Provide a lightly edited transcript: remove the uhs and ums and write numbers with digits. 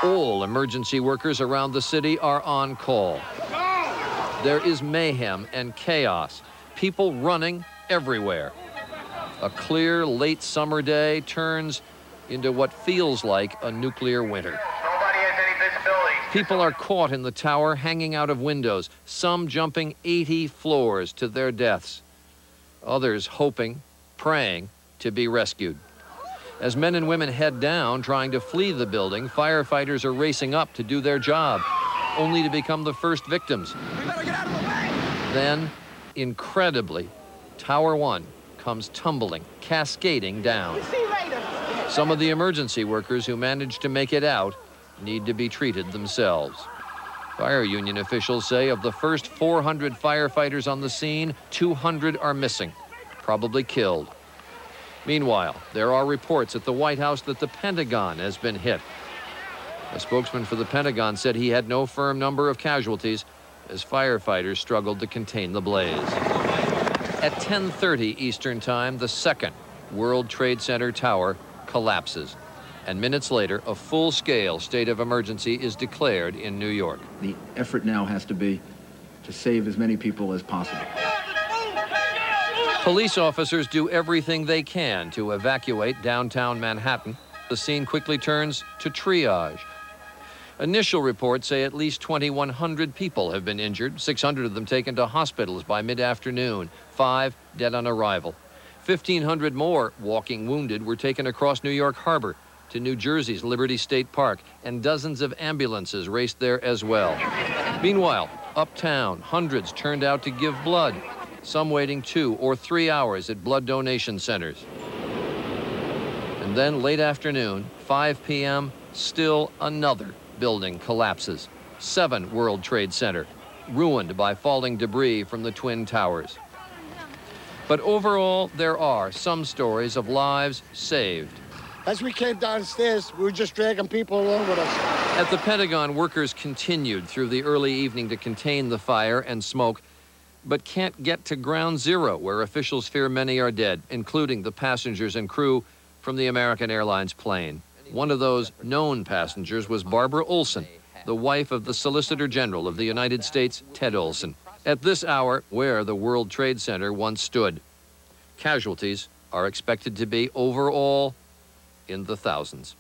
All emergency workers around the city are on call. There is mayhem and chaos, people running everywhere. A clear late summer day turns into what feels like a nuclear winter. Nobody has any visibility. People are caught in the tower, hanging out of windows, some jumping 80 floors to their deaths, others hoping, praying to be rescued. As men and women head down, trying to flee the building, firefighters are racing up to do their job, only to become the first victims. We better get out of the way! Then, incredibly, Tower 1 comes tumbling, cascading down. Some of the emergency workers who managed to make it out need to be treated themselves. Fire union officials say of the first 400 firefighters on the scene, 200 are missing, probably killed. Meanwhile, there are reports at the White House that the Pentagon has been hit. A spokesman for the Pentagon said he had no firm number of casualties as firefighters struggled to contain the blaze. At 10:30 Eastern Time, the second World Trade Center tower collapses. And minutes later, a full-scale state of emergency is declared in New York. The effort now has to be to save as many people as possible. Police officers do everything they can to evacuate downtown Manhattan. The scene quickly turns to triage. Initial reports say at least 2,100 people have been injured, 600 of them taken to hospitals by mid-afternoon, 5 dead on arrival. 1,500 more walking wounded were taken across New York Harbor to New Jersey's Liberty State Park, and dozens of ambulances raced there as well. Meanwhile, uptown, hundreds turned out to give blood, some waiting 2 or 3 hours at blood donation centers. And then late afternoon, 5 p.m., still another building collapses. 7 World Trade Center, ruined by falling debris from the Twin Towers. But overall, there are some stories of lives saved. As we came downstairs, we were just dragging people along with us. At the Pentagon, workers continued through the early evening to contain the fire and smoke, but can't get to ground zero, where officials fear many are dead, including the passengers and crew from the American Airlines plane. One of those known passengers was Barbara Olson, the wife of the Solicitor General of the United States, Ted Olson. At this hour, where the World Trade Center once stood, casualties are expected to be overall in the thousands.